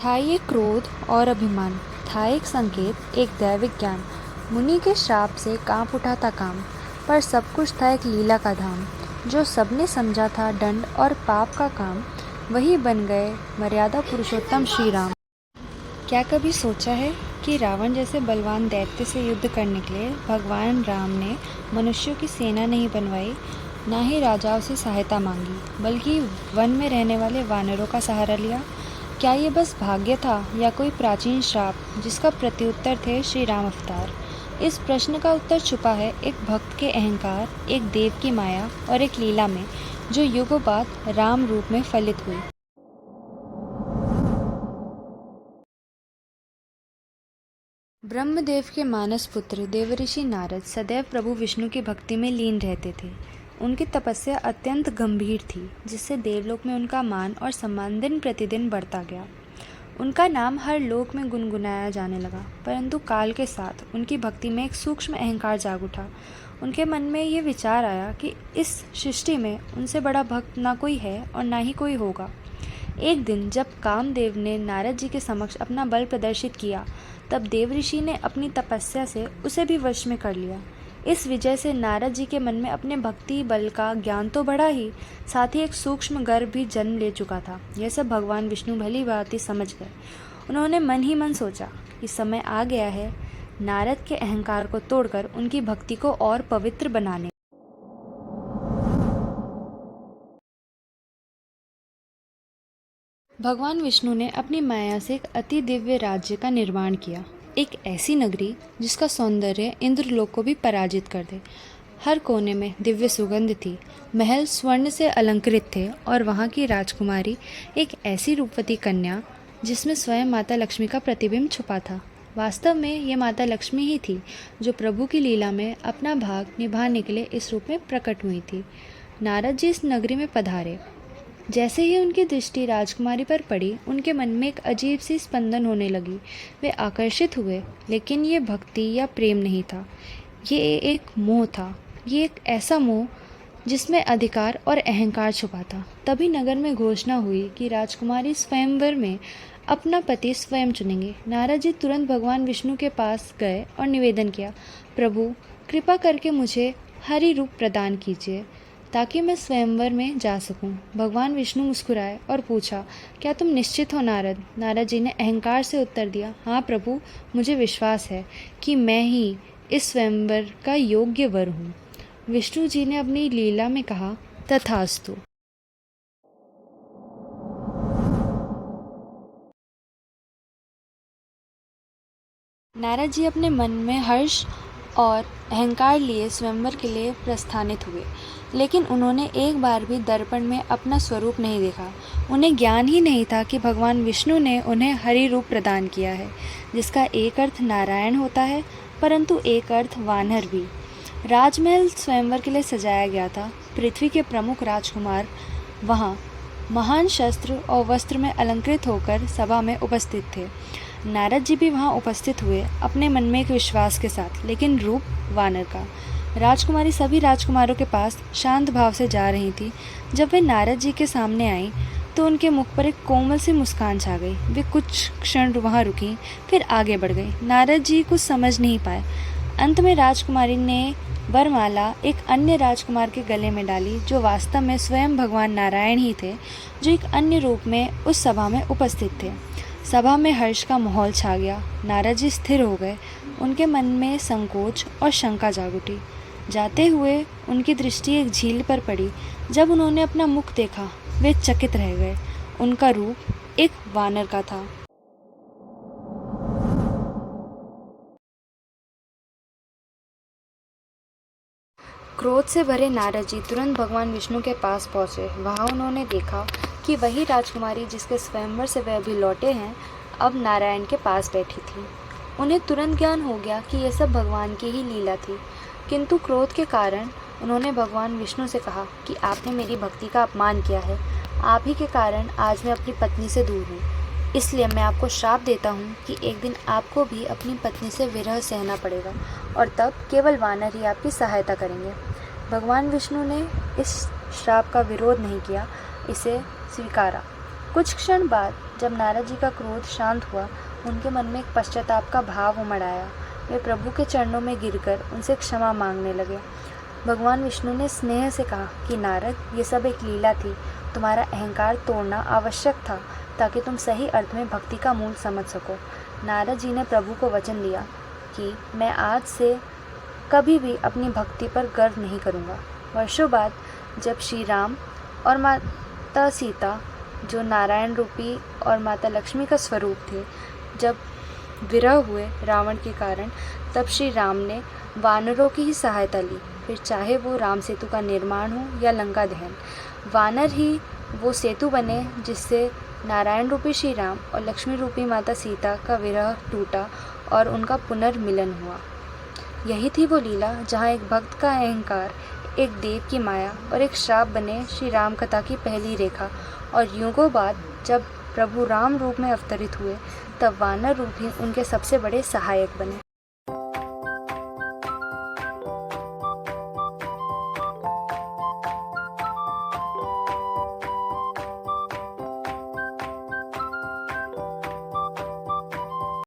था ये क्रोध और अभिमान, था एक संकेत, एक दैविक ज्ञान। मुनि के श्राप से कांप उठा था काम, पर सब कुछ था एक लीला का धाम। जो सबने समझा था दंड और पाप का काम, वही बन गए मर्यादा पुरुषोत्तम श्री राम। क्या कभी सोचा है कि रावण जैसे बलवान दैत्य से युद्ध करने के लिए भगवान राम ने मनुष्यों की सेना नहीं बनवाई, ना ही राजाओं से सहायता मांगी, बल्कि वन में रहने वाले वानरों का सहारा लिया? क्या ये बस भाग्य था या कोई प्राचीन श्राप जिसका प्रत्युत्तर थे श्री राम अवतार? इस प्रश्न का उत्तर छुपा है एक भक्त के अहंकार, एक देव की माया और एक लीला में, जो युगों बाद राम रूप में फलित हुई। ब्रह्मदेव के मानस पुत्र देवऋषि नारद सदैव प्रभु विष्णु की भक्ति में लीन रहते थे। उनकी तपस्या अत्यंत गंभीर थी, जिससे देवलोक में उनका मान और सम्मान दिन प्रतिदिन बढ़ता गया। उनका नाम हर लोक में गुनगुनाया जाने लगा, परंतु काल के साथ उनकी भक्ति में एक सूक्ष्म अहंकार जाग उठा। उनके मन में ये विचार आया कि इस सृष्टि में उनसे बड़ा भक्त ना कोई है और ना ही कोई होगा। एक दिन जब कामदेव ने नारद जी के समक्ष अपना बल प्रदर्शित किया, तब देवऋषि ने अपनी तपस्या से उसे भी वश में कर लिया। इस विजय से नारद जी के मन में अपने भक्ति बल का ज्ञान तो बढ़ा ही, साथ ही एक सूक्ष्म गर्व भी जन्म ले चुका था। यह सब भगवान विष्णु भली भांति समझ गए। उन्होंने मन ही मन सोचा कि समय आ गया है नारद के अहंकार को तोड़कर उनकी भक्ति को और पवित्र बनाने। भगवान विष्णु ने अपनी माया से एक अति दिव्य राज्य का निर्माण किया, एक ऐसी नगरी जिसका सौंदर्य इंद्रलोक को भी पराजित कर दे। हर कोने में दिव्य सुगंध थी, महल स्वर्ण से अलंकृत थे और वहाँ की राजकुमारी एक ऐसी रूपवती कन्या जिसमें स्वयं माता लक्ष्मी का प्रतिबिंब छुपा था। वास्तव में ये माता लक्ष्मी ही थी जो प्रभु की लीला में अपना भाग निभाने के लिए इस रूप में प्रकट हुई थी। नारद जी इस नगरी में पधारे। जैसे ही उनकी दृष्टि राजकुमारी पर पड़ी, उनके मन में एक अजीब सी स्पंदन होने लगी। वे आकर्षित हुए, लेकिन ये भक्ति या प्रेम नहीं था, ये एक मोह था। ये एक ऐसा मोह जिसमें अधिकार और अहंकार छुपा था। तभी नगर में घोषणा हुई कि राजकुमारी स्वयंवर में अपना पति स्वयं चुनेंगे। नारद जी तुरंत भगवान विष्णु के पास गए और निवेदन किया, प्रभु कृपा करके मुझे हरि रूप प्रदान कीजिए ताकि मैं स्वयंवर में जा सकूं। भगवान विष्णु मुस्कुराए और पूछा, क्या तुम निश्चित हो नारद? नारद जी ने अहंकार से उत्तर दिया, हाँ प्रभु, मुझे विश्वास है कि मैं ही इस स्वयंवर का योग्य वर हूँ। विष्णु जी ने अपनी लीला में कहा, तथास्तु। नारद जी अपने मन में हर्ष और अहंकार लिए स्वयंवर के लिए प्रस्थानित हुए, लेकिन उन्होंने एक बार भी दर्पण में अपना स्वरूप नहीं देखा। उन्हें ज्ञान ही नहीं था कि भगवान विष्णु ने उन्हें हरि रूप प्रदान किया है, जिसका एक अर्थ नारायण होता है, परंतु एक अर्थ वानर भी। राजमहल स्वयंवर के लिए सजाया गया था। पृथ्वी के प्रमुख राजकुमार वहाँ महान शस्त्र और वस्त्र में अलंकृत होकर सभा में उपस्थित थे। नारद जी भी वहाँ उपस्थित हुए, अपने मन में एक विश्वास के साथ, लेकिन रूप वानर का। राजकुमारी सभी राजकुमारों के पास शांत भाव से जा रही थी। जब वे नारद जी के सामने आई तो उनके मुख पर एक कोमल सी मुस्कान छा गई। वे कुछ क्षण वहाँ रुकी, फिर आगे बढ़ गई। नारद जी कुछ समझ नहीं पाए। अंत में राजकुमारी ने वरमाला एक अन्य राजकुमार के गले में डाली, जो वास्तव में स्वयं भगवान नारायण ही थे, जो एक अन्य रूप में उस सभा में उपस्थित थे। सभा में हर्ष का माहौल छा गया। नारद जी स्थिर हो गए। उनके मन में संकोच और शंका जाग उठी। जाते हुए उनकी दृष्टि एक झील पर पड़ी। जब उन्होंने अपना मुख देखा, वे चकित रह गए। उनका रूप एक वानर का था। क्रोध से भरे नारद जी तुरंत भगवान विष्णु के पास पहुंचे। वहां उन्होंने देखा कि वही राजकुमारी जिसके स्वयंवर से वे अभी लौटे हैं, अब नारायण के पास बैठी थी। उन्हें तुरंत ज्ञान हो गया कि यह सब भगवान की ही लीला थी, किंतु क्रोध के कारण उन्होंने भगवान विष्णु से कहा कि आपने मेरी भक्ति का अपमान किया है। आप ही के कारण आज मैं अपनी पत्नी से दूर हूँ, इसलिए मैं आपको श्राप देता हूँ कि एक दिन आपको भी अपनी पत्नी से विरह सहना पड़ेगा, और तब केवल वानर ही आपकी सहायता करेंगे। भगवान विष्णु ने इस श्राप का विरोध नहीं किया, इसे स्वीकारा। कुछ क्षण बाद जब नारद जी का क्रोध शांत हुआ, उनके मन में एक पश्चाताप का भाव उमड़ आया। वे प्रभु के चरणों में गिरकर उनसे क्षमा मांगने लगे। भगवान विष्णु ने स्नेह से कहा कि नारद, ये सब एक लीला थी। तुम्हारा अहंकार तोड़ना आवश्यक था ताकि तुम सही अर्थ में भक्ति का मूल समझ सको। नारद जी ने प्रभु को वचन दिया कि मैं आज से कभी भी अपनी भक्ति पर गर्व नहीं करूँगा। वर्षों बाद जब श्री राम और माता सीता, जो नारायण रूपी और माता लक्ष्मी का स्वरूप थे, जब विरह हुए रावण के कारण, तब श्री राम ने वानरों की ही सहायता ली। फिर चाहे वो राम सेतु का निर्माण हो या लंका दहन, वानर ही वो सेतु बने जिससे नारायण रूपी श्री राम और लक्ष्मी रूपी माता सीता का विरह टूटा और उनका पुनर्मिलन हुआ। यही थी वो लीला जहाँ एक भक्त का अहंकार एक देव की माया और एक श्राप बने श्री राम कथा की पहली रेखा। और युगों बाद जब प्रभु राम रूप में अवतरित हुए, तब वानर रूप ही उनके सबसे बड़े सहायक बने।